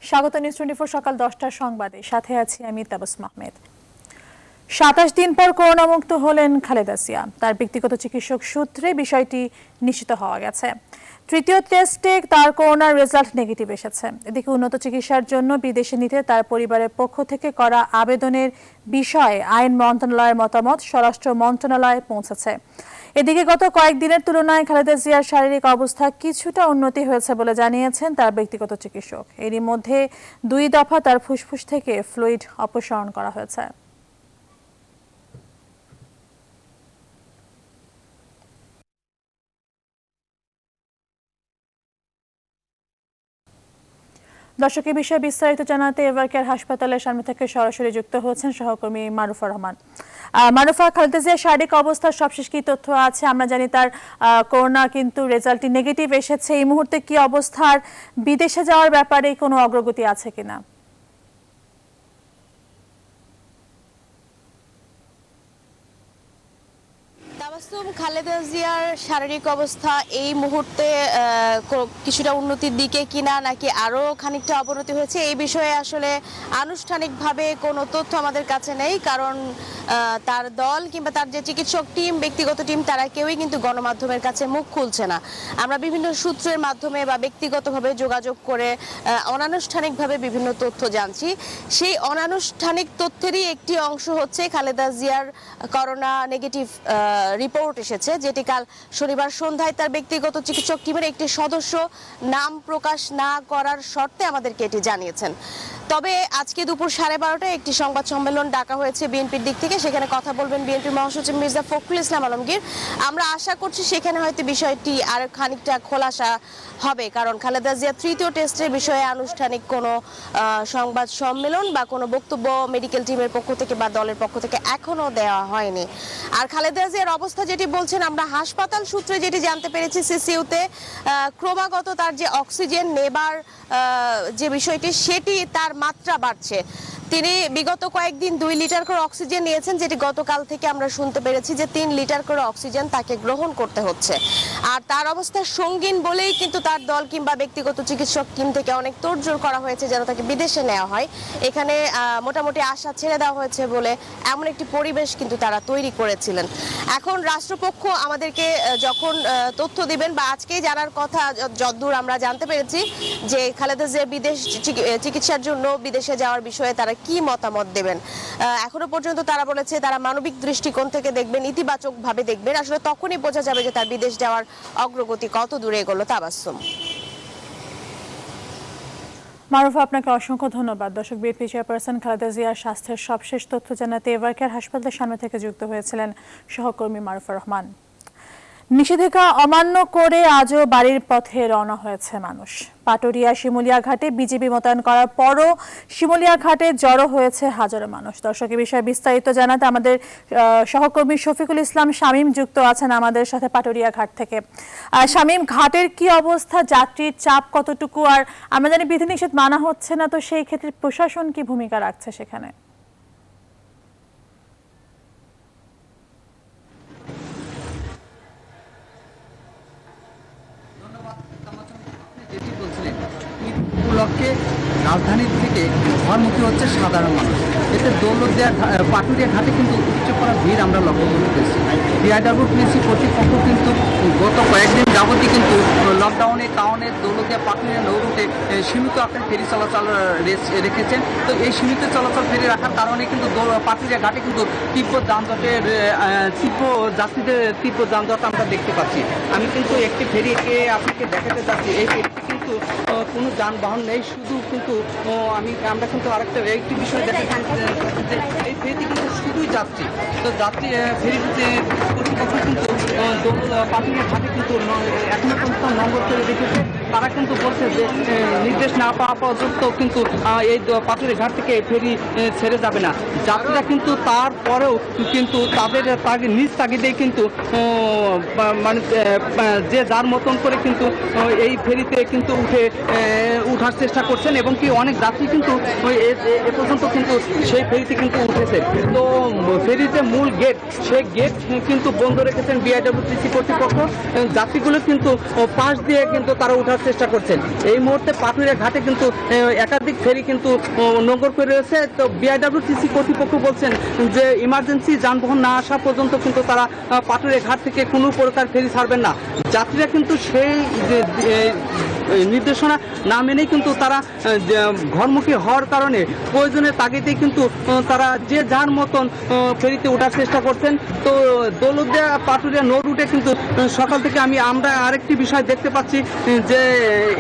স্বাগত নিউজ 24 সকাল 10টার সংবাদে সাথে আছি আমি তাবাসসুম আহমেদ। 27 দিন পর করোনা মুক্ত হলেন খালেদা জিয়া। তার ব্যক্তিগত চিকিৎসক সূত্রে বিষয়টি নিশ্চিত হওয়া গেছে। তৃতীয় টেস্টে তার করোনার রেজাল্ট নেগেটিভ এসেছে। এদিকে উন্নত চিকিৎসার জন্য বিদেশে নিতে তার পরিবারের পক্ষ থেকে করা আবেদনের বিষয়ে আইন মন্ত্রণালয়ের মতামত স্বরাষ্ট্র মন্ত্রণালয়ে পৌঁছেছে। এদিকে গত কয়েকদিনের তুলনায় খালেদা জিয়ার শারীরিক অবস্থা কিছুটা উন্নতি হয়েছে বলে জানিয়েছেন তার ব্যক্তিগত চিকিৎসক। এরই মধ্যে 2 দফা তার ফুসফুস থেকে ফ্লুইড অপসারণ করা হয়েছে। দর্শক, এই বিষয়ে বিস্তারিত জানাতে এভারকেয়ার হাসপাতালের সামনে থেকে সরাসরি যুক্ত হচ্ছেন সহকর্মী মারুফা রহমান। মারুফা, খালেদা জিয়ার শারীরিক অবস্থার সবশেষ কি তথ্য আছে? আমরা জানি তার করোনা কিন্তু রেজাল্টটি নেগেটিভ এসেছে। এই মুহূর্তে কি অবস্থার, বিদেশে যাওয়ার ব্যাপারে কোনো অগ্রগতি আছে কিনা? খালেদা জিয়ার শারীরিক অবস্থা এই মুহূর্তে কিছুটা উন্নতির দিকে কিনা নাকি আরো খানিকটা অবনতি হয়েছে, এই বিষয়ে আসলে আনুষ্ঠানিকভাবে কোনো তথ্য আমাদের কাছে নেই। কারণ তার দল কিংবা তার যে চিকিৎসক টিম, ব্যক্তিগত টিম, তারা কেউই কিন্তু গণমাধ্যমের কাছে মুখ খুলছে না। আমরা বিভিন্ন সূত্রের মাধ্যমে বা ব্যক্তিগতভাবে যোগাযোগ করে অনানুষ্ঠানিকভাবে বিভিন্ন তথ্য জানছি। সেই অনানুষ্ঠানিক তথ্যেরই একটি অংশ হচ্ছে খালেদা জিয়ার করোনা নেগেটিভ রিপোর্ট এসেছে, যেটি কাল শনিবার সন্ধ্যায় তার ব্যক্তিগত চিকিৎসক টিমের একটি সদস্য নাম প্রকাশ না করার শর্তে আমাদেরকে এটি জানিয়েছেন। তবে আজকে দুপুর 12:30টায় একটি সংবাদ সম্মেলন ডাকা হয়েছে বিএনপির দিক থেকে। সেখানে কথা বলবেন বিএনপির মহাসচিব মির্জা ফখরুল ইসলাম আলমগীর। আমরা আশা করছি সেখানে হয়তো বিষয়টি আর খানিকটা খোলাসা হবে, কারণ খালেদা জিয়া তৃতীয় টেস্টের বিষয়ে আনুষ্ঠানিক কোনো সংবাদ সম্মেলন বা কোনো বক্তব্য মেডিকেল টিমের পক্ষ থেকে বা দলের পক্ষ থেকে এখনো দেওয়া হয়নি। আর খালেদা জিয়ার অবস্থা যেটি বলছেন, আমরা হাসপাতাল সূত্রে যেটি জানতে পেরেছি, সিসিইউতে ক্রমাগত তার যে অক্সিজেন নেবার যে বিষয়টি, সেটি তার মাত্রা বাড়ছে। তিনি বিগত কয়েকদিন 2 লিটার করে অক্সিজেন নিয়েছেন, যেটি গতকাল থেকে আমরা শুনতে পেরেছি যে 3 লিটার করে অক্সিজেন তাকে গ্রহণ করতে হচ্ছে। আর তার অবস্থা সঙ্গীন বলেই কিন্তু তার দল কিংবা ব্যক্তিগত চিকিৎসক টিম থেকে অনেক তোড়জোড় করা হয়েছে যেন তাকে বিদেশে নেওয়া হয়। এখানে মোটামুটি আশা ছেড়ে দেওয়া হয়েছে বলে এমন একটি পরিবেশ কিন্তু তারা তৈরি করেছিলেন। এখন রাষ্ট্রপক্ষ আমাদেরকে যখন তথ্য দিবেন, বা আজকেই জানার কথা যতদূর আমরা জানতে পেরেছি যে খালেদা জিয়া বিদেশ চিকিৎসার জন্য বিদেশে যাওয়ার বিষয়ে তারা কি মতামত দেবেন। এখনো পর্যন্ত তারা বলেছে তারা মানবিক দৃষ্টিকোণ থেকে দেখবেন, ইতিবাচক ভাবে দেখবেন। আসলে তখনই বোঝা যাবে যে তার বিদেশ যাওয়ার অগ্রগতি কত দূরে এগোলো। তাবাসসুম। মারুফা, আপনাকে অসংখ্য ধন্যবাদ। দর্শক, বিএনপি চেয়ারপারসন খালেদা জিয়ার স্বাস্থ্যের সবশেষ তথ্য জানাতে এভারকেয়ার হাসপাতালের সামনে থেকে যুক্ত হয়েছিলেন সহকর্মী মারুফা রহমান। নিষেধাজ্ঞা অমান্য করে আজও বাড়ির পথে রওনা হয়েছে মানুষ। পাটুরিয়া শিমুলিয়া ঘাটে বিজিবি মোতায়েন করার পরও শিমুলিয়া ঘাটে জড়ো হয়েছে হাজারো মানুষ। দর্শক, এই বিষয়ে বিস্তারিত জানাতে আমাদের সহকর্মী শফিকুল ইসলাম শামীম যুক্ত আছেন আমাদের সাথে পাটুরিয়া ঘাট থেকে। শামীম, ঘাটের কি অবস্থা, যাত্রীর চাপ কতটুকু? আর আমরা জানি বিধিনিষেধ মানা হচ্ছে না, তো সেই ক্ষেত্রে প্রশাসন কি ভূমিকা রাখছে সেখানে? উপলক্ষে রাজধানী থেকে ঘরমুখী হচ্ছে সাধারণ মানুষ। এতে দৌলতদিয়া পাটুরিয়া ঘাটে কিন্তু উপচে পড়া ভিড় আমরা লক্ষ্য করতেছি। বিআইডব্লিউটিসি কর্তৃপক্ষ কিন্তু গত কয়েকদিন যাবতই কিন্তু লকডাউনের কারণে দৌলতদিয়া পাটুরিয়া নৌ রুটে সীমিত আকারে ফেরি চলাচল রেখেছেন। তো এই সীমিত চলাচল ফেরি রাখার কারণে কিন্তু পাটুরিয়া ঘাটে কিন্তু যাত্রীদের তীব্র যানজট আমরা দেখতে পাচ্ছি। আমি কিন্তু একটি ফেরিকে আপনাকে দেখাতে চাচ্ছি। এই ফেরিতে কিন্তু কোনো যানবাহন নেই, শুধু কিন্তু আমরা কিন্তু আরেকটা একটি বিষয় দেখাতে যে এই ফেরিতে কিন্তু শুধুই যাত্রী। তো যাত্রী ফেরিতে কর্তৃপক্ষ কিন্তু পাটুরিয়া ঘাটে কিন্তু এখনো পর্যন্ত নম্বর করে রেখেছে। তারা কিন্তু বলছে যে নির্দেশ না পাওয়া পর্যন্ত কিন্তু এই পাটুরিয়া ঘাট থেকে ফেরি ছেড়ে যাবে না। যাত্রীরা কিন্তু তারপরেও কিন্তু তাদের নিজ তাগিদেই কিন্তু মানে যে যার মতন করে কিন্তু এই ফেরিতে কিন্তু উঠার চেষ্টা করছেন এবং কি অনেক যাত্রী কিন্তু এ পর্যন্ত কিন্তু সেই ফেরিতে কিন্তু উঠেছে। তো ফেরিতে মূল গেট, সেই গেট কিন্তু বন্ধ রেখেছেন বিআইডব্লিউটিসি কর্তৃপক্ষ। যাত্রীগুলো কিন্তু পাশ দিয়ে কিন্তু তারা উঠার চেষ্টা করছেন। এই মুহূর্তে পাটুরিয়া ঘাটে কিন্তু একাধিক ফেরি কিন্তু নোঙর করে রয়েছে। তো বিআইডব্লিউটিসি কর্তৃপক্ষ বলছেন যে ইমার্জেন্সি যানবাহন না আসা পর্যন্ত কিন্তু তারা পাটুরিয়া ঘাট থেকে কোনো প্রকার ফেরি ছাড়বেন না। যাত্রীরা কিন্তু সেই নির্দেশনা না মেনেই কিন্তু তারা ঘরমুখী হওয়ার কারণে প্রয়োজনের তাগিদে কিন্তু তারা যে যার মতন ফেরিতে ওঠার চেষ্টা করছেন। তো দৌলতদিয়া পাটুরিয়া নৌ রুটে কিন্তু সকাল থেকে আমরা আরেকটি বিষয় দেখতে পাচ্ছি যে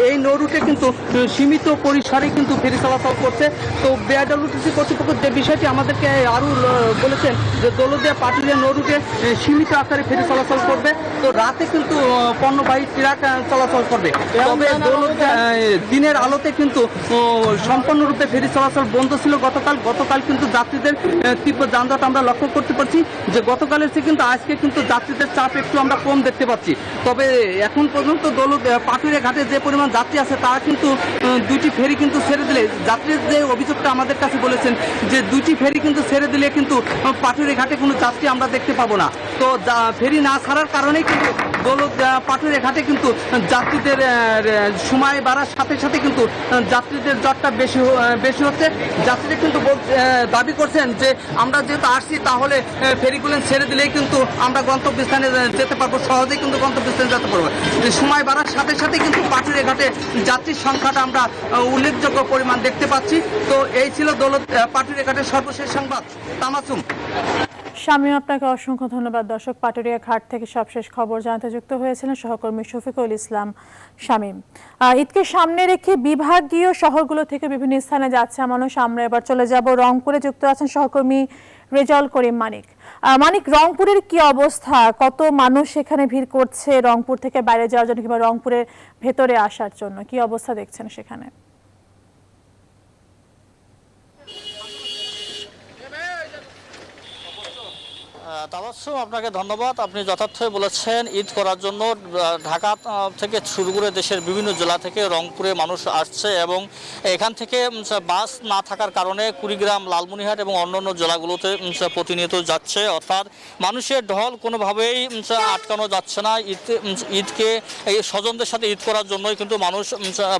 এই নৌ রুটে কিন্তু সীমিত পরিসরে কিন্তু ফেরি চলাচল করছে। তো বিআইডব্লিউটিসি কর্তৃপক্ষ যে বিষয়টি আমাদেরকে আরও বলেছেন যে দৌলতদিয়া পাটুরিয়া নৌ রুটে সীমিত আকারে ফেরি চলাচল করবে। তো রাতে কিন্তু পণ্যবাহী ট্রাক চলাচল করবে। তবে দিনের আলোতে কিন্তু সম্পূর্ণরূপে ফেরি চলাচল বন্ধ ছিল গতকাল কিন্তু যাত্রীদের তীব্র যানজট আমরা লক্ষ্য করতে পারছি যে গতকালের চেয়ে কিন্তু আজকে কিন্তু যাত্রীদের চাপ একটু আমরা কম দেখতে পাচ্ছি। তবে এখন পর্যন্ত পাটুরিয়া ঘাটে যে পরিমাণ যাত্রী আছে তারা কিন্তু দুইটি ফেরি কিন্তু ছেড়ে দিলে, যাত্রীর যে অভিযোগটা আমাদের কাছে বলেছেন যে দুইটি ফেরি কিন্তু ছেড়ে দিলে কিন্তু পাটুরিয়া ঘাটে কোনো যাত্রী আমরা দেখতে পাবো না। তো ফেরি না ছাড়ার কারণেই কিন্তু পাটুরিয়া ঘাটে কিন্তু যাত্রীদের সময় বাড়ার সাথে সাথে কিন্তু যাত্রীদের জটটা বেশি হচ্ছে। যাত্রীরা কিন্তু দাবি করছেন যে আমরা যেহেতু আসছি তাহলে ফেরিগুলো ছেড়ে দিলেই কিন্তু আমরা গন্তব্যস্থানে যেতে পারবো, সহজেই কিন্তু গন্তব্যস্থানে যেতে পারবো। সময় বাড়ার সাথে সাথে কিন্তু পাটুরিয়া ঘাটে যাত্রীর সংখ্যাটা আমরা উল্লেখযোগ্য পরিমাণ দেখতে পাচ্ছি। তো এই ছিল পাটুরিয়া ঘাটের সর্বশেষ সংবাদ। তামাসুম। শামীম, আপনাকে অসংখ্য ধন্যবাদ। দর্শক, পাটুরিয়া ঘাট থেকে সবশেষ খবর জানাতে যুক্ত হয়েছিলেন সহকর্মী শফিকুল ইসলাম শামীম। ঈদকে সামনে রেখে বিভাগীয় শহরগুলো থেকে বিভিন্ন স্থানে যাচ্ছে মানুষ। আমরা এবার চলে যাব রংপুরে। যুক্ত আছেন সহকর্মী রেজাউল করিম মানিক। রংপুরের কি অবস্থা? কত মানুষ সেখানে ভিড় করছে রংপুর থেকে বাইরে যাওয়ার জন্য কিংবা রংপুরের ভেতরে আসার জন্য? কি অবস্থা দেখছেন সেখানে? তাবাসসুম, আপনাকে ধন্যবাদ। আপনি যথার্থই বলেছেন, ঈদ করার জন্য ঢাকা থেকে শুরু করে দেশের বিভিন্ন জেলা থেকে রংপুরে মানুষ আসছে এবং এখান থেকে বাস না থাকার কারণে কুড়িগ্রাম, লালমনিরহাট এবং অন্যান্য জেলাগুলোতে প্রতিনিয়ত যাচ্ছে। অর্থাৎ মানুষের ঢল কোনোভাবেই আটকানো যাচ্ছে না। ঈদকে এই স্বজনদের সাথে ঈদ করার জন্যই কিন্তু মানুষ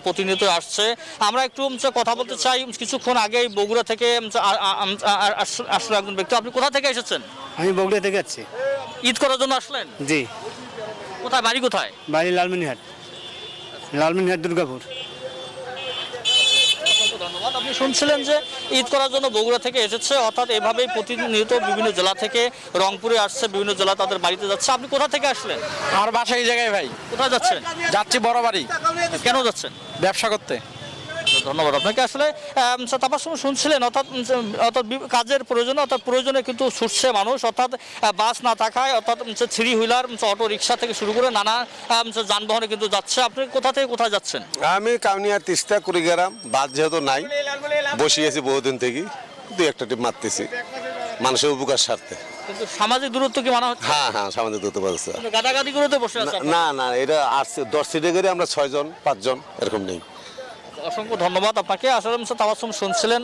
প্রতিনিয়ত আসছে। আমরা একটু কথা বলতে চাই। কিছুক্ষণ আগেই বগুড়া থেকে আসলো একজন ব্যক্তি। আপনি কোথা থেকে এসেছেন? আমি বগুড়া থেকে যাচ্ছি। ঈদ করার জন্য আসলেন? জি। কোথায় বাড়ি? কোথায় বাড়ি? লালমনিরহাট, দুর্গাপুর। ধন্যবাদ। আপনি শুনছিলেন যে ঈদ করার জন্য বগুড়া থেকে এসেছে। অর্থাৎ এভাবেই প্রতিনিয়ত বিভিন্ন জেলা থেকে রংপুরে আসছে, বিভিন্ন জেলা তাদের বাড়িতে যাচ্ছে। আপনি কোথা থেকে আসলেন? আমার বাসা এই জায়গায় ভাই। কোথায় যাচ্ছেন? যাচ্ছি বড় বাড়ি। কেন যাচ্ছেন? ব্যবসা করতে। ধন্যবাদ আপনাকে। আসলে তাবাসসুম শুনছিলেন, অর্থাৎ কাজের প্রয়োজনে, অর্থাৎ প্রয়োজনে কিন্তু ছুটছে মানুষ। অর্থাৎ বাস না থাকায় অর্থাৎ থ্রি হুইলার, অটো রিক্সা থেকে শুরু করে নানা যানবাহনে কিন্তু যাচ্ছে। আপনি কোথা থেকে কোথায় যাচ্ছেন? আমি কাউনিয়া, তিস্তা, কুড়িগ্রাম। বাস যেহেতু নাই, বসিয়েছি বহুদিন থেকে, দুই একটা টিপ মারতেছি মানুষের উপকার স্বার্থে। কিন্তু সামাজিক দূরত্ব কি মানা হচ্ছে? হ্যাঁ, সামাজিক দূরত্ব বলছে। গাদাগাদি করে বসে আছে? না, এটা আসছে 10 সিটে করে আমরা 6 জন 5 জন এরকম নেই। অসংখ্য ধন্যবাদ আপনাকে। আসলে তাবাসসুম শুনছিলেন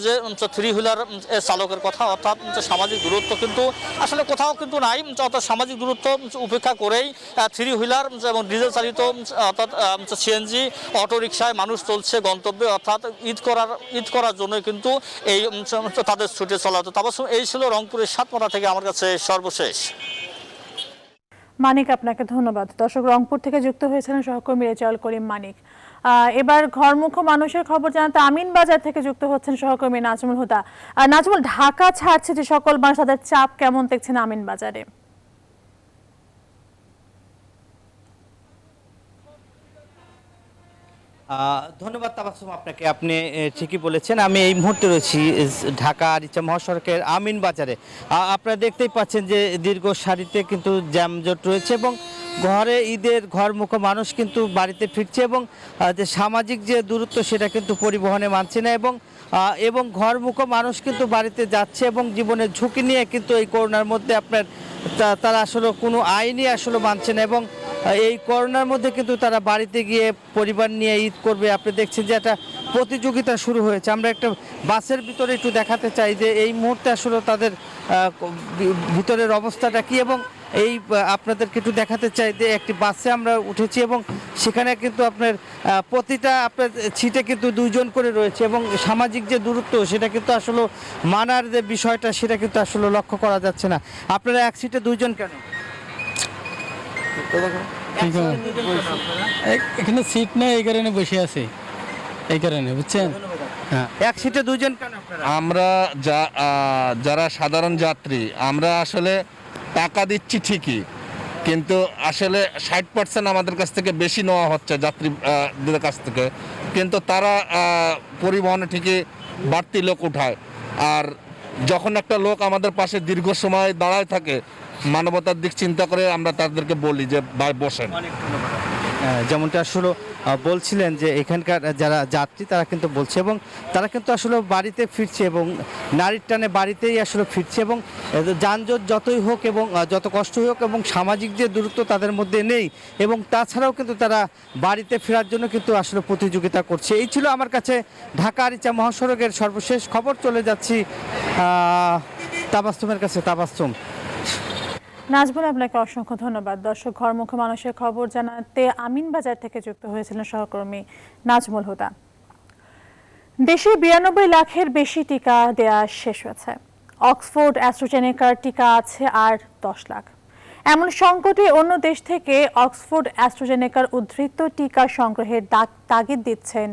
যে থ্রি হুইলার চালকের কথা। অর্থাৎ সামাজিক দূরত্ব কিন্তু আসলে কোথাও কিন্তু নাই। অর্থাৎ সামাজিক দূরত্ব উপেক্ষা করেই থ্রি হুইলার এবং ডিজেল চালিত অর্থাৎ সিএনজি, অটো রিক্সায় মানুষ চলছে গন্তব্যে। অর্থাৎ ঈদ করার জন্য কিন্তু এই তাদের ছুটে চলা হতো। তাবাসসুম, এই ছিল রংপুরের সাতমাথা থেকে আমার কাছে সর্বশেষ। মানিক, আপনাকে ধন্যবাদ। দর্শক, রংপুর থেকে যুক্ত হয়েছিলেন সহকর্মী রেজাউল করিম মানিক। এবার ঘরমুখ মানুষের খবর জানাতে আমিন বাজার থেকে যুক্ত হচ্ছেন সহকর্মী নাজমুল হুদা। নাজমুল, ঢাকা ছাড়ছে যে সকল মানুষ, তাদের চাপ কেমন দেখছেন আমিন বাজারে? ধন্যবাদ তাবাসসুম আপনাকে। আপনি ঠিকই বলেছেন। আমি এই মুহূর্তে রয়েছি ঢাকা আরিচা মহাসড়কের আমিন বাজারে। আপনারা দেখতেই পাচ্ছেন যে দীর্ঘ সারিতে কিন্তু জ্যামজট রয়েছে এবং ঘরে ঈদের ঘরমুখ মানুষ কিন্তু বাড়িতে ফিরছে এবং যে সামাজিক যে দূরত্ব সেটা কিন্তু পরিবহনে মানছে না এবং ঘরমুখ মানুষ কিন্তু বাড়িতে যাচ্ছে এবং জীবনের ঝুঁকি নিয়ে কিন্তু এই করোনার মধ্যে তারা আসলে কোনো আইনই আসলে মানছে না এবং এই করোনার মধ্যে কিন্তু তারা বাড়িতে গিয়ে পরিবার নিয়ে ঈদ করবে। আপনি দেখছেন যে একটা প্রতিযোগিতা শুরু হয়েছে। আমরা একটা বাসের ভিতরে একটু দেখাতে চাই যে এই মুহূর্তে আসলে তাদের ভিতরের অবস্থাটা কি, এবং এই আপনাদেরকে একটু দেখাতে চাই যে একটি বাসে আমরা উঠেছি এবং সেখানে কিন্তু আপনার প্রতিটা আপনার সিটে কিন্তু 2 জন করে রয়েছে, এবং সামাজিক যে দূরত্ব সেটা কিন্তু আসলে মানার যে বিষয়টা সেটা কিন্তু আসলে লক্ষ্য করা যাচ্ছে না। আপনারা এক সিটে 2 জন কেন? এখানে সিট নেই, এই কারণে বসে আছে, এই কারণে, বুঝছেন? হ্যাঁ, এক সিটে 2 জন কেন আপনারা? আমরা যারা সাধারণ যাত্রী আমরা আসলে টাকা দিচ্ছি ঠিকই, কিন্তু আসলে 60% আমাদের কাছ থেকে বেশি নেওয়া হচ্ছে যাত্রীদের কাছ থেকে, কিন্তু তারা পরিবহনে ঠিকই বাড়তি লোক উঠায়। আর যখন একটা লোক আমাদের পাশে দীর্ঘ সময় দাঁড়ায় থাকে, মানবতার দিক চিন্তা করে আমরা তাদেরকে বলি যে ভাই বসেন। যেমনটা আসলে বলছিলেন যে এখানকার যারা যাত্রী তারা কিন্তু বলছে, এবং তারা কিন্তু আসলে বাড়িতে ফিরছে এবং নারীর টানে বাড়িতেই আসলে ফিরছে, এবং যানজট যতই হোক এবং যত কষ্টই হোক এবং সামাজিক যে দূরত্ব তাদের মধ্যে নেই, এবং তাছাড়াও কিন্তু তারা বাড়িতে ফেরার জন্য কিন্তু আসলে প্রতিযোগিতা করছে। এই ছিল আমার কাছে ঢাকা আরিচা মহাসড়কের সর্বশেষ খবর। চলে যাচ্ছি তাবাস্তুমের কাছে। তাবাস্তুম। নাজবুল, আপনাকে অসংখ্য ধন্যবাদ। দর্শক, ঘরমুখী মানুষের খবর জানাতে আমিনবাজার থেকে যুক্ত হয়েছিলেন সহকর্মী নাজমুল হুদা। দেশে 92 লাখের বেশি টিকা দেয়া শেষ হয়েছে। অক্সফোর্ড অ্যাস্ট্রাজেনেকার টিকা আছে আর 10 লাখ। এমন সংকটে অন্য দেশ থেকে অক্সফোর্ড অ্যাস্ট্রাজেনেকার উদ্ধৃত টিকা সংগ্রহের তাগিদ দিচ্ছেন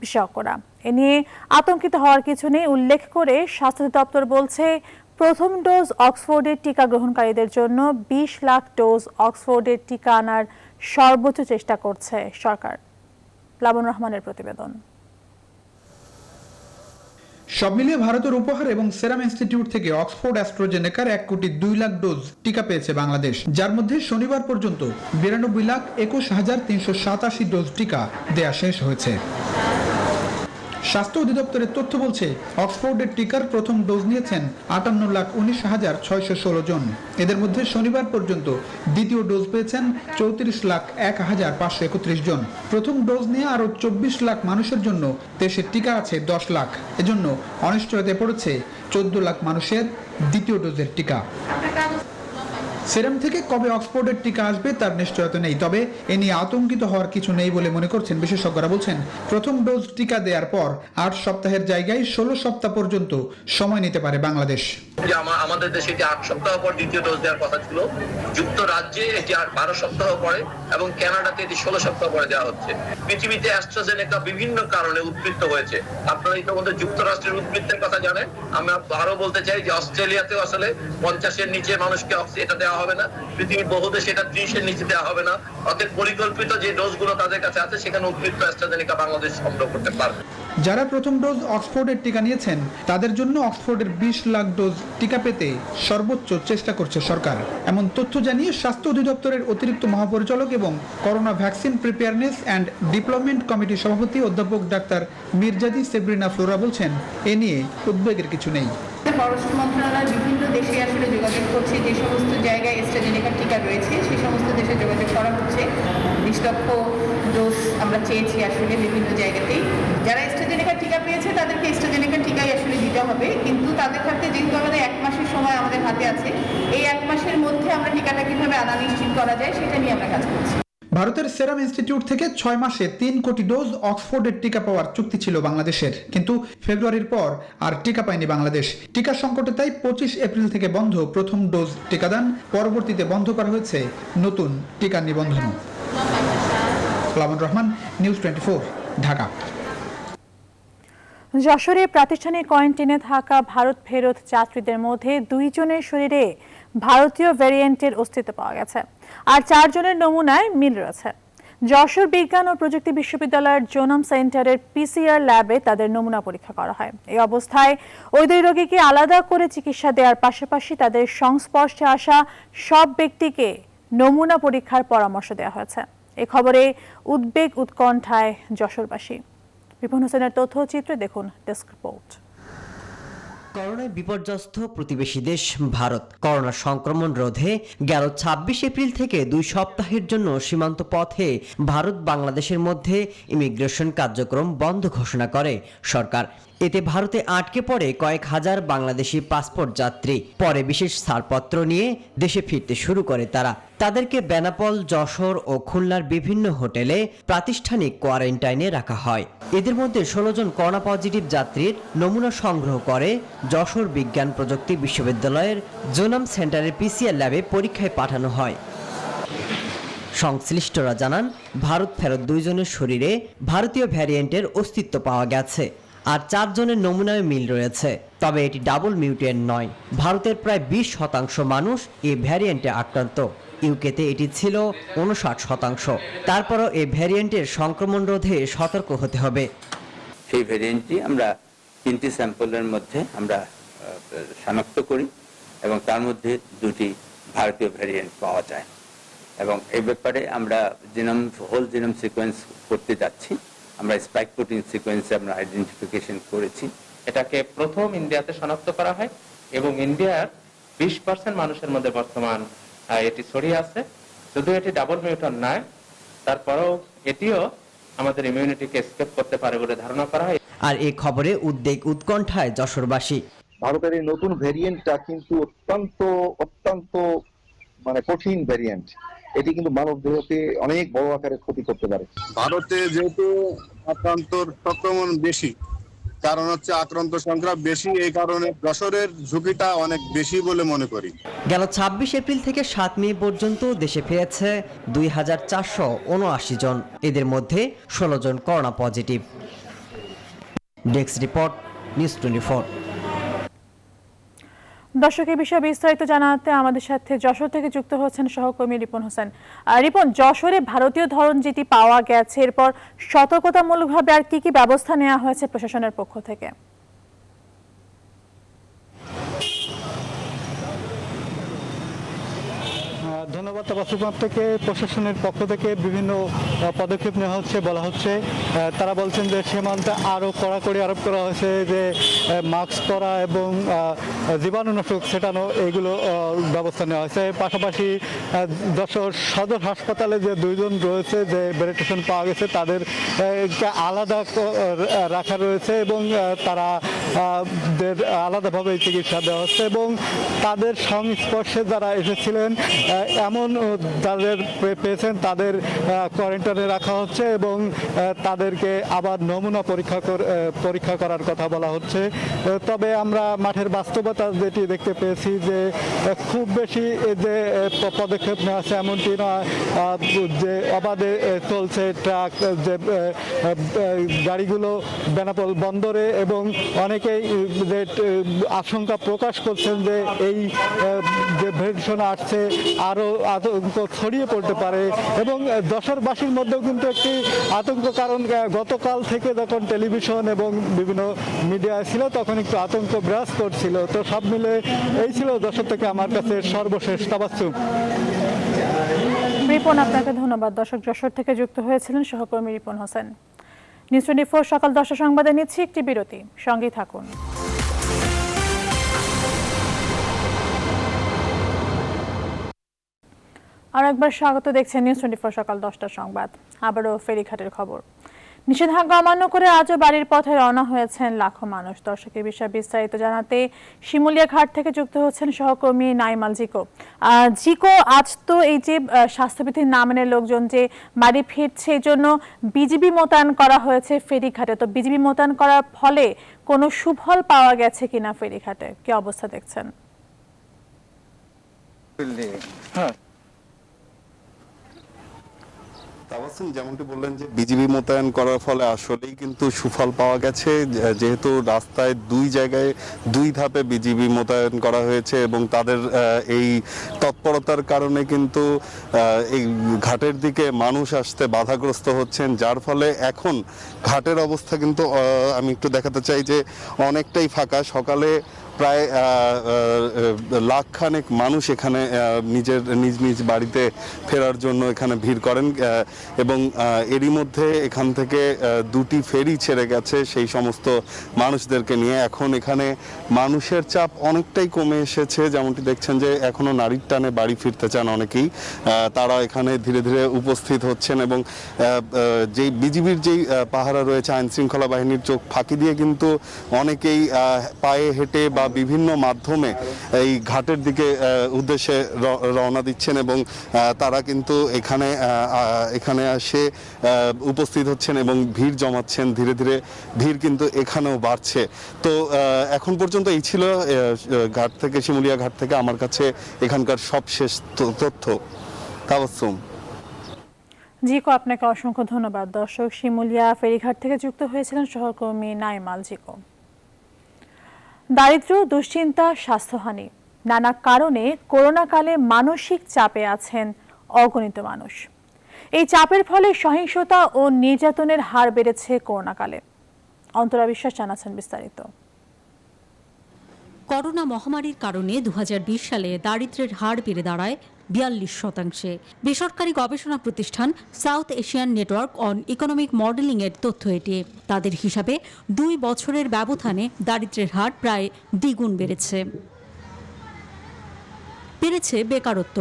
বিশেষজ্ঞরা। এ নিয়ে আতঙ্কিত হওয়ার কিছু নেই উল্লেখ করে স্বাস্থ্য দপ্তর বলছে, প্রথম ডোজ অক্সফোর্ডের টিকা গ্রহণকারীদের জন্য 20 লাখ ডোজ অক্সফোর্ডের টিকা আনার সর্বোচ্চ চেষ্টা করছে সরকার। প্লাবন রহমানের প্রতিবেদন। সব মিলিয়ে ভারতের উপহার এবং সেরাম ইনস্টিটিউট থেকে অক্সফোর্ড অ্যাস্ট্রাজেনেকার 1,02,00,000 ডোজ টিকা পেয়েছে বাংলাদেশ, যার মধ্যে শনিবার পর্যন্ত 92,21,387 ডোজ টিকা দেয়া শেষ হয়েছে। স্বাস্থ্য অধিদপ্তরের তথ্য বলছে, অক্সফোর্ডের টিকার প্রথম ডোজ নিয়েছেন 58,19,616 জন। এদের মধ্যে শনিবার পর্যন্ত দ্বিতীয় ডোজ পেয়েছেন 34,01,531 জন। প্রথম ডোজ নিয়ে আরও 24 লাখ মানুষের জন্য দেশে টিকা আছে 10 লাখ। এজন্য অনিশ্চয়তায় পড়েছে 14 লাখ মানুষের দ্বিতীয় ডোজের টিকা। সেরাম থেকে কবে অক্সফোর্ডের টিকা আসবে তার নিশ্চয়তা নেই, তবে এ নিয়ে আতঙ্কিত হওয়ার কিছু নেই বলে মনে করছেন বিশেষজ্ঞরা। বলছেন, প্রথম ডোজ টিকা দেওয়ার পর 8 সপ্তাহের জায়গায় 16 সপ্তাহ পর্যন্ত সময় নিতে পারে বাংলাদেশ। আমাদের দেশে এটি 8 সপ্তাহ পর দ্বিতীয় ডোজ দেওয়ার কথা ছিল, যুক্তরাজ্যে এটি 12 সপ্তাহ পরে এবং কানাডাতে এটি 16 সপ্তাহ পরে দেওয়া হচ্ছে। পৃথিবীতে অ্যাস্ট্রাজেনেকা বিভিন্ন কারণে উদ্বৃত্ত হয়েছে। আপনারা ইতিমধ্যে যুক্তরাষ্ট্রের উদ্বৃত্তের কথা জানেন। আমি আরো বলতে চাই যে অস্ট্রেলিয়াতেও আসলে 50-এর নিচে মানুষকে এটা দেওয়া হবে না, পৃথিবীর বহু দেশে এটা 30-এর নিচে দেওয়া হবে না। অতএব পরিকল্পিত যে ডোজগুলো তাদের কাছে আছে সেখানে উদ্বৃত্ত অ্যাস্ট্রাজেনেকা বাংলাদেশ সংগ্রহ করতে পারবে। যারা প্রথম ডোজ অক্সফোর্ডের টিকা নিয়েছেন তাদের জন্য অক্সফোর্ডের 20 লাখ ডোজ টিকা পেতে সর্বোচ্চ চেষ্টা করছে সরকার, এমন তথ্য জানিয়ে স্বাস্থ্য অধিদপ্তরের অতিরিক্ত মহাপরিচালক এবং corona vaccine preparedness and deployment কমিটির সভাপতি অধ্যাপক ডাক্তার মির্জাদি সেব্রিনা ফ্লোরা বলছেন, এ নিয়ে উদ্বেগের কিছু নেই। পররাষ্ট্র মন্ত্রণালয় বিভিন্ন দেশে আসলে যোগাযোগ করছে, যে সমস্ত জায়গায় অ্যাস্ট্রাজেনেকার টিকা রয়েছে সেই সমস্ত দেশে যোগাযোগ করা হচ্ছে। 20 লক্ষ ডোজ আমরা চেয়েছি আসলে বিভিন্ন জায়গাতেই। যারা অ্যাস্ট্রাজেনেকার টিকা পেয়েছে তাদেরকে অ্যাস্ট্রাজেনেকার টিকাই আসলে দিতে হবে, কিন্তু তাদের ক্ষেত্রে যেহেতু আমাদের 1 মাসের সময় আমাদের হাতে আছে, এই 1 মাসের মধ্যে আমরা টিকাটা কিভাবে আনা নিশ্চিত করা যায় সেটা নিয়ে আমরা কাজ করছি। ভারতের সেরাম ইনস্টিটিউট থেকে 6 মাসে 3 কোটি ডোজ অক্সফোর্ডের টিকা পাওয়ার চুক্তি ছিল বাংলাদেশের, কিন্তু ফেব্রুয়ারির পর আর টিকা পায়নি বাংলাদেশ। টিকা সংকটে তাই 25 এপ্রিল থেকে বন্ধ প্রথম ডোজ টিকাদান, পরবর্তীতে বন্ধ করা হয়েছে নতুন টিকা নিবন্ধন। প্লাবন রহমান, নিউজ 24, ঢাকা। যশোরে প্রাতিষ্ঠানিক কোয়ারেন্টাইনে থাকা ভারত ফেরত যাত্রীদের মধ্যে 2 জনের শরীরে ভারতীয় ভ্যারিয়েন্টের অস্তিত্ব পাওয়া গেছে, আর 4 জনের নমুনায় মিল রয়েছে। যশোর বিজ্ঞান ও প্রযুক্তি বিশ্ববিদ্যালয়ের জোনাম সেন্টারের পিসিআর ল্যাবে তাদের নমুনা পরীক্ষা করা হয়। এই অবস্থায় ওই 2 রোগীকে আলাদা করে চিকিৎসা দেওয়ার পাশাপাশি তাদের সংস্পর্শে আসা সব ব্যক্তিকে নমুনা পরীক্ষার পরামর্শ দেওয়া হয়েছে। এই খবরে উদ্বেগ উৎকণ্ঠায় যশোরবাসী। বিপুল হোসেনের তথ্যচিত্রে দেখুন ডেস্ক রিপোর্ট। করোনায় বিপর্যস্ত প্রতিবেশী দেশ ভারত করোনা সংক্রমণ রোধে গেল ২৬ এপ্রিল থেকে ২ সপ্তাহের জন্য সীমান্ত পথে ভারত বাংলাদেশের মধ্যে ইমিগ্রেশন কার্যক্রম বন্ধ ঘোষণা করে সরকার। এতে ভারতে আটকে পড়ে কয়েক হাজার বাংলাদেশি পাসপোর্ট যাত্রী। পরে বিশেষ ছাড়পত্র নিয়ে দেশে ফিরতে শুরু করে তারা। তাদেরকে বেনাপোল, যশোর ও খুলনার বিভিন্ন হোটেলে প্রাতিষ্ঠানিক কোয়ারেন্টাইনে রাখা হয়। এদের মধ্যে ১৬ জন করোনা পজিটিভ যাত্রীর নমুনা সংগ্রহ করে যশোর বিজ্ঞান প্রযুক্তি বিশ্ববিদ্যালয়ের জোনাম সেন্টারের PCR ল্যাবে পরীক্ষায় পাঠানো হয়। সংশ্লিষ্টরা জানান, ভারত ফেরত ২ জনের শরীরে ভারতীয় ভ্যারিয়েন্টের অস্তিত্ব পাওয়া গেছে, আর ৪ জনের নমুনায় মিল রয়েছে। তবে এটি ডাবল মিউটেন্ট নয়। ভারতের প্রায় ২০% মানুষ এই ভ্যারিয়েন্টে আক্রান্ত। ইউকেতে এটি ছিল ৫৯%। তারপরও এই ভ্যারিয়েন্টের সংক্রমণ রোধে সতর্ক হতে হবে। সেই ভ্যারিয়েন্টটি আমরা 3টি স্যাম্পলের মধ্যে আমরা শনাক্ত করি এবং তার মধ্যে 2টি ভারতীয় ভ্যারিয়েন্ট পাওয়া যায় এবং এই ব্যাপারে আমরা হোল জিনোম সিকোয়েন্স করতে যাচ্ছি। আমরা স্পাইক প্রোটিন সিকোয়েন্সে আমরা আইডেন্টিফিকেশন করেছি। এটাকে প্রথম ইন্ডিয়াতে শনাক্ত করা হয় এবং ইন্ডিয়ার 20% মানুষের মধ্যে বর্তমান এটি ছড়িয়ে আছে। শুধু এটি ডাবল মিউটেন্ট নয়, তারপরেও এটিও আমাদের ইমিউনিটিকে এসকেপ করতে পারে বলে ধারণা করা হয়। আর এই খবরে উদ্বেগ উৎকণ্ঠায় যশোরবাসী। ভারতের এই নতুন ভেরিয়েন্টটা কিন্তু অত্যন্ত মানে কঠিন ভেরিয়েন্ট। এটি কিন্তু মানব দেহকে অনেক বড় আকারে ক্ষতি করতে পারে। ভারতে যেহেতু আক্রান্তর সংক্রমণ বেশি, কারণ হচ্ছে আক্রান্ত সংখ্যা বেশি, এই কারণে যশোরের ঝুঁকিটা অনেক বেশি বলে মনে করি। গেল ২৬ এপ্রিল থেকে ৭ মে পর্যন্ত দেশে ফিরেছে ২,৪৭৯ জন। এদের মধ্যে ১৬ জন corona positive. Desk report, news 24। দর্শক, এই বিষয়ে বিস্তারিত জানাতে আমাদের সাথে যশোর থেকে যুক্ত হচ্ছেন সহকর্মী রিপন হোসেন। রিপন, যশোরে ভারতীয় ধরন যেটি পাওয়া গেছে, এরপর সতর্কতামূলকভাবে আর কি কি ব্যবস্থা নেওয়া হয়েছে প্রশাসনের পক্ষ থেকে? ধন্যবাদ। তাবাসসুম থেকে প্রশাসনের পক্ষ থেকে বিভিন্ন পদক্ষেপ নেওয়া হচ্ছে, বলা হচ্ছে। তারা বলছেন যে সীমান্তে আরও কড়াকড়ি আরোপ করা হয়েছে, যে মাস্ক পরা এবং জীবাণুনাশক ছেটানো, এগুলো ব্যবস্থা নেওয়া হয়েছে। পাশাপাশি যশোর সদর হাসপাতালে যে 2 জন রয়েছে, যে ভ্যারিয়েন্ট পাওয়া গেছে, তাদের আলাদা রাখা রয়েছে এবং তারা আলাদাভাবে চিকিৎসা দেওয়া হচ্ছে এবং তাদের সংস্পর্শে যারা এসেছিলেন এমন যাদের পেয়েছেন তাদের কোয়ারেন্টাইনে রাখা হচ্ছে এবং তাদেরকে আবার নমুনা পরীক্ষা করার কথা বলা হচ্ছে। তবে আমরা মাঠের বাস্তবতা যেটি দেখতে পেয়েছি, যে খুব বেশি যে পদক্ষেপ নেওয়া আছে এমনটি নয়, যে অবাধে চলছে ট্রাক, যে গাড়িগুলো বেনাপোল বন্দরে, এবং অনেকেই যে আশঙ্কা প্রকাশ করছেন যে এই যে ভেরিয়েন্ট আসছে আরও আতঙ্ক ছড়িয়ে পড়তে পারে এবং যশোরবাসীর মধ্যেও কিন্তু একটি আতঙ্ক, কারণ গতকাল থেকে যখন টেলিভিশন এবং বিভিন্ন মিডিয়া ছিল তখন একটু আতঙ্ক বিরাজ করছিল। তো সব মিলে এই ছিল যশোর থেকে আমার কাছে সর্বশেষ তাবাসসুম। রিপন, আপনাকে ধন্যবাদ। দর্শক, যশোর থেকে যুক্ত হয়েছিলেন সহকর্মী রিপন হোসেন। নিউজ 24 সকাল 10টা সংবাদে নিচ্ছি একটি বিরতি, সঙ্গেই থাকুন। আর একবার স্বাগত, দেখছেন নিউজ 24 সকাল 10টা সংবাদ। আবারও ফেরিঘাটের খবর। নিষেধাজ্ঞা অমান্য করে আজও বাড়ির পথে রওনা হয়েছেন লাখো মানুষ। দর্শকের বিষয়ে বিস্তারিত জানাতে শিমুলিয়া ঘাট থেকে যুক্ত হচ্ছেন সহকর্মী নাইমাল জিকো। জিকো, আজ তো এই যে স্বাস্থ্যবিধি না মেনে লোকজন যে বাড়ি ফিরছে, এই জন্য বিজিবি মোতায়েন করা হয়েছে ফেরিঘাটে। তো বিজিবি মোতায়েন করার ফলে কোনো সুফল পাওয়া গেছে কিনা ফেরিঘাটে, কি অবস্থা দেখছেন? তাবাসসুম, যেমনটি বললেন যে বিজিবি মোতায়েন করার ফলে আসলেই কিন্তু সুফল পাওয়া গেছে, যেহেতু রাস্তায় 2 জায়গায় 2 ধাপে বিজিবি মোতায়েন করা হয়েছে এবং তাদের এই তৎপরতার কারণে কিন্তু এই ঘাটের দিকে মানুষ আসতে বাধাগ্রস্ত হচ্ছেন, যার ফলে এখন ঘাটের অবস্থা কিন্তু আমি একটু দেখাতে চাই যে অনেকটাই ফাঁকা। সকালে প্রায় লাখখানেক মানুষ এখানে নিজের নিজ নিজ বাড়িতে ফেরার জন্য এখানে ভিড় করেন এবং এরই মধ্যে এখান থেকে দুটি ফেরি ছেড়ে গেছে সেই সমস্ত মানুষদেরকে নিয়ে। এখন এখানে মানুষের চাপ অনেকটাই কমে এসেছে, যেমনটি দেখছেন যে এখনো নারীর টানে বাড়ি ফিরতে চান অনেকেই, তারা এখানে ধীরে ধীরে উপস্থিত হচ্ছেন এবং যেই বিজিবির যেই পাহারা রয়েছে, আইন শৃঙ্খলা বাহিনীর চোখ ফাঁকি দিয়ে কিন্তু অনেকেই পায়ে হেঁটে বা বিভিন্ন মাধ্যমে এই ঘাটের দিকে উদ্দেশ্যে রওনা দিচ্ছেন এবং তারা কিন্তু এখানে এসে উপস্থিত হচ্ছেন এবং ভিড় জমাচ্ছেন। ধীরে ধীরে ভিড় কিন্তু এখানেও বাড়ছে। তো এখন পর্যন্ত এই ছিল ঘাট থেকে, শিমুলিয়া ঘাট থেকে আমার কাছে এখানকার সবশেষ তথ্য। তাবাসসুম। জিকো, আপনাকে অসংখ্য ধন্যবাদ। দর্শক, শিমুলিয়া ফেরিঘাট থেকে যুক্ত হয়েছিলেন সহকর্মী নাইমাল জিকো। দারিদ্র্য, দুশ্চিন্তা, স্বাস্থ্যহানি, নানা কারণে করোনাকালে মানসিক চাপে আছেন অগণিত মানুষ। এই চাপের ফলে সহিংসতা ও নির্যাতনের হার বেড়েছে করোনাকালে। অন্তরা বিশ্বাস জানাচ্ছেন বিস্তারিত। করোনা মহামারীর কারণে 2020 সালে দারিদ্র্যের হার বেড়ে দাঁড়ায় 42%। বেসরকারি গবেষণা প্রতিষ্ঠান south Asian network on economic modelling এর তথ্য এটি। তাদের হিসাবে 2 বছরের ব্যবধানে দারিদ্র্যের হার প্রায় দ্বিগুণ বেড়েছে। বেকারত্ব।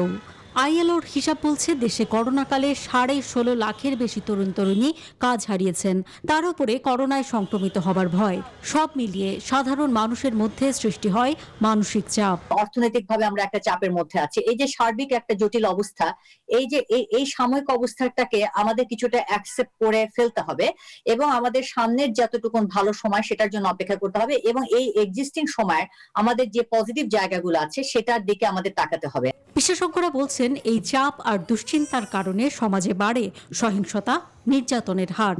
আইএলওর হিসাব বলছে দেশে করোনাকালে 16.5 লাখের বেশি তরুণ তরুণী কাজ হারিয়েছেন। তার উপরে করোনায় সংক্রমিত হবার ভয়। সব মিলিয়ে সাধারণ মানুষের মধ্যে সৃষ্টি হয় মানসিক চাপ। অর্থনৈতিকভাবে আমরা একটা চাপের মধ্যে আছি। এই যে সার্বিক একটা জটিল অবস্থা, এই সাময়িক অবস্থাটাকে আমাদের কিছুটা অ্যাকসেপ্ট করে ফেলতে হবে এবং আমাদের সামনের যতটুকু ভালো সময় সেটার জন্য অপেক্ষা করতে হবে এবং এই এক্সিস্টিং সময় আমাদের যে পজিটিভ জায়গাগুলো আছে সেটার দিকে আমাদের তাকাতে হবে। বিশেষজ্ঞরা বলছেন এই চাপ আর দুশ্চিন্তার কারণে সমাজে বাড়ে সহিংসতা, নির্যাতনের হার।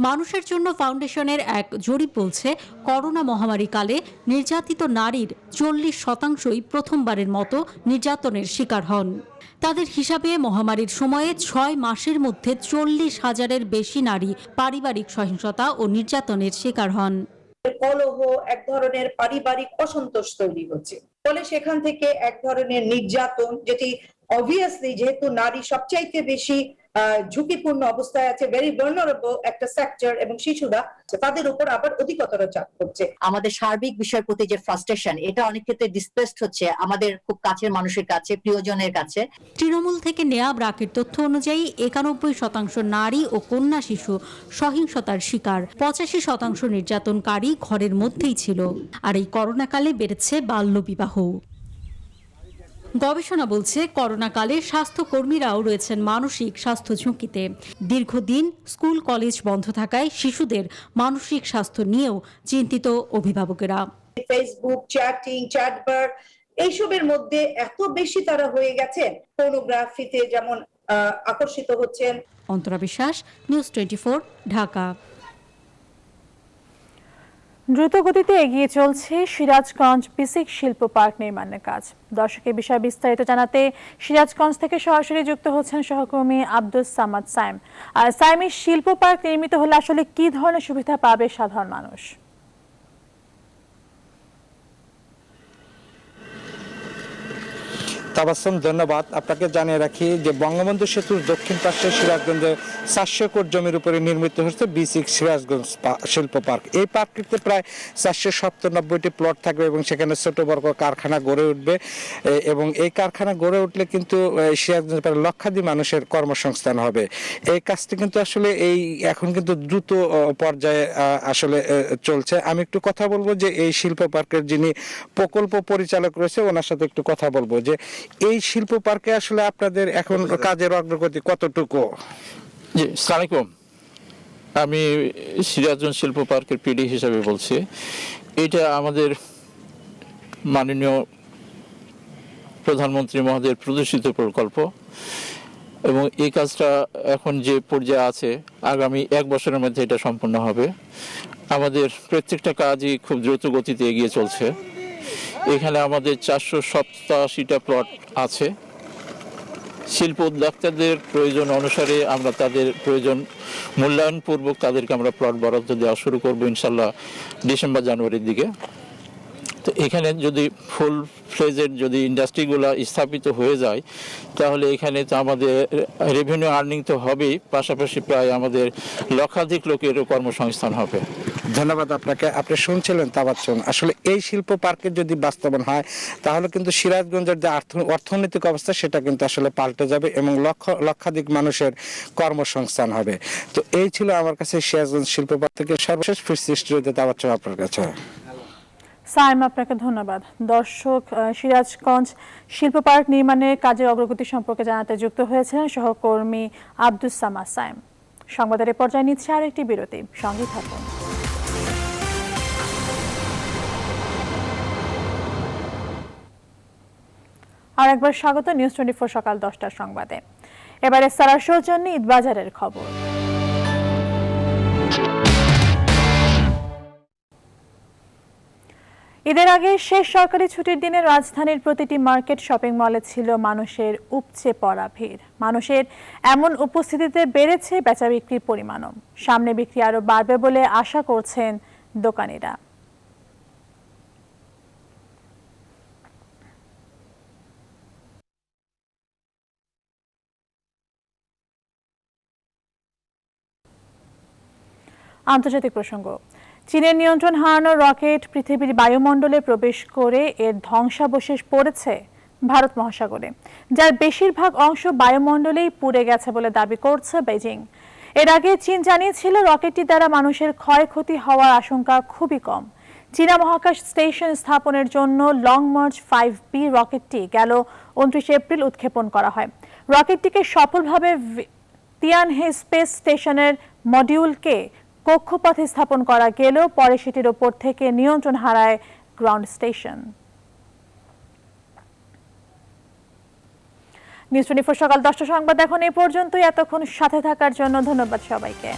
মানুষের জন্য ফাউন্ডেশনের এক জরিপ বলছে করোনা মহামারীকালে নির্যাতিত নারীর 40%ই প্রথমবারের মতো নির্যাতনের শিকার হন। তাদের হিসাবে মহামারীর সময়ে 6 মাসের মধ্যে 40,000-এর বেশি নারী পারিবারিক সহিংসতা ও নির্যাতনের শিকার হন। কলহ, এক ধরনের পারিবারিক অসন্তোষ তৈরি হচ্ছে, ফলে সেখান থেকে এক ধরনের নির্যাতন, যেটি অবভিয়াসলি যেহেতু নারী সবচাইতে বেশি ঝুঁকিপূর্ণ অবস্থায় আছে, ভেরি ভালনারেবল একটা সেক্টর, এবং শিশুরা তাদের উপর আবার অধিকতর চাপ পড়ছে। আমাদের সার্বিক বিষয়ের প্রতি যে ফ্রাস্ট্রেশন, এটা অনেক ক্ষেত্রে ডিসপ্লেসড হচ্ছে আমাদের খুব কাছের মানুষের কাছে, প্রিয়জনের কাছে। তৃণমূল থেকে নেয়া ব্রাকের তথ্য অনুযায়ী 91% নারী ও কন্যা শিশু সহিংসতার শিকার। 85% নির্যাতনকারী ঘরের মধ্যেই ছিল। আর এই করোনাকালে বেড়েছে বাল্যবিবাহ। গবেষণা বলছে করোনাকালে স্বাস্থ্যকর্মীরাও রয়েছেন মানসিক স্বাস্থ্য ঝুঁকিতে। দীর্ঘদিন স্কুল কলেজ বন্ধ থাকায় শিশুদের মানসিক স্বাস্থ্য নিয়েও চিন্তিত অভিভাবকেরা। ফেসবুক, চ্যাটিং, চ্যাটবার, এইসবের মধ্যে এত বেশি তারা হয়ে গেছেন, পর্নোগ্রাফিতে যেমন আকর্ষিত হচ্ছেন। অন্তরা বিশ্বাস, নিউজ 24, ঢাকা। দ্রুতগতিতে এগিয়ে চলছে সিরাজগঞ্জ বিসিক শিল্প পার্ক নির্মাণের কাজ। দর্শকের বিষয়ে বিস্তারিত জানাতে সিরাজগঞ্জ থেকে সরাসরি যুক্ত হচ্ছেন সহকর্মী আব্দুস সামাদ সাইম। আর সাইমি, শিল্প পার্ক নির্মিত হলে আসলে কি ধরনের সুবিধা পাবে সাধারণ মানুষ? তাবাসসুম, ধন্যবাদ। আপনাকে জানিয়ে রাখি যে বঙ্গবন্ধু সেতুর দক্ষিণ পাশে সিরাজগঞ্জে 400 একর জমির উপরে নির্মিত হচ্ছে বিসিক সিরাজগঞ্জ শিল্প পার্ক। এই পার্কটিতে প্রায় 497টি প্লট থাকবে এবং সেখানে ছোট বড় কারখানা গড়ে উঠবে এবং এই কারখানা গড়ে উঠলে কিন্তু সিরাজগঞ্জের প্রায় লক্ষাধিক মানুষের কর্মসংস্থান হবে। এই কাজটি কিন্তু আসলে এখন কিন্তু দ্রুত পর্যায়ে আসলে চলছে। আমি একটু কথা বলবো যে এই শিল্প পার্কের যিনি প্রকল্প পরিচালক রয়েছে ওনার সাথে একটু কথা বলবো যে এই শিল্প পার্কে আসলে আপনাদের এখন কাজের অগ্রগতি কতটুকু? জি, আসসালামু আলাইকুম। আমি সিরাজগঞ্জ শিল্প পার্কের পিডি হিসাবে বলছি। এটা আমাদের মাননীয় প্রধানমন্ত্রী মহোদয়ের প্রদর্শিত প্রকল্প এবং এই কাজটা এখন যে পর্যায়ে আছে আগামী 1 বছরের মধ্যে এটা সম্পন্ন হবে। আমাদের প্রত্যেকটা কাজই খুব দ্রুত গতিতে এগিয়ে চলছে। এখানে আমাদের 487টা প্লট আছে। শিল্প উদ্যোক্তাদের প্রয়োজন অনুসারে আমরা তাদের প্রয়োজন মূল্যায়নপূর্বক তাদেরকে আমরা প্লট বরাদ্দ দেওয়া শুরু করবো ইনশাল্লাহ ডিসেম্বর জানুয়ারির দিকে। তো এখানে যদি ফুল ফ্লেজের যদি ইন্ডাস্ট্রিগুলো স্থাপিত হয়ে যায় তাহলে এখানে তো আমাদের রেভিনিউ আর্নিং তো হবেই, পাশাপাশি প্রায় আমাদের লক্ষাধিক লোকেরও কর্মসংস্থান হবে। ধন্যবাদ আপনাকে। আপনি শুনছিলেন তাবাচ্চুম। আসলে এই শিল্প পার্কের যদি বাস্তবায়ন হয় তাহলে কিন্তু সিরাজগঞ্জের যে অর্থনৈতিক অবস্থা সেটা কিন্তু আসলে পাল্টে যাবে এবং লক্ষাধিক মানুষের কর্মসংস্থান হবে। তো এই ছিল আমার কাছে সিরাজগঞ্জ শিল্প পার্ক থেকে সর্বশেষ ফিরছি স্টুডিওতে তাবাচ্চুম আপনার কাছে। সাইম, আপনাকে ধন্যবাদ। দর্শক, সিরাজগঞ্জ শিল্প পার্ক নির্মাণের কাজের অগ্রগতি সম্পর্কে জানাতে যুক্ত হয়েছিলেন সহকর্মী আব্দুস সামাদ সাইম। সংবাদের এই পর্যায়ে নিচ্ছে আরেকটি বিরতি, সঙ্গে থাকুন। আর একবার স্বাগত নিউজ 24 সকাল 10টার সংবাদে। এবারে সারার সৌজন্যে ঈদবাজারের খবর। ঈদের আগে শেষ সরকারি ছুটির দিনে রাজধানীর প্রতিটি মার্কেট শপিং মলে ছিল মানুষের উপচে পড়া ভিড়। মানুষের এমন উপস্থিতিতে বেড়েছে বেচা বিক্রির পরিমাণও। সামনে বিক্রি আরো বাড়বে বলে আশা করছেন দোকানিরা। আন্তর্জাতিক প্রসঙ্গ। চীনের নিয়ন্ত্রণ হারানো রকেট পৃথিবীর বায়ুমণ্ডলে প্রবেশ করে এর ধ্বংসাবশেষ পড়েছে ভারত মহাসাগরে, যার বেশিরভাগ অংশ বায়ুমণ্ডলেই পুড়ে গেছে বলে দাবি করছে বেজিং। এর আগে চীন জানিয়েছিল রকেটটি দ্বারা মানুষের ক্ষয়ক্ষতি হওয়ার আশঙ্কা খুবই কম। চীনা মহাকাশ স্টেশন স্থাপনের জন্য লং মার্চ 5B রকেটটি গেল 29 এপ্রিল উৎক্ষেপণ করা হয়। রকেটটিকে সফলভাবে তিয়ানহে স্পেস স্টেশনের মডিউলকে কক্ষপথে স্থাপন করা গেলেও পরে সেটির ওপর থেকে নিয়ন্ত্রণ হারায় গ্রাউন্ড স্টেশন। নিউজ 24 সকাল 10টা সংবাদ এখন এই পর্যন্তই। এতক্ষণ সাথে থাকার জন্য ধন্যবাদ সবাইকে।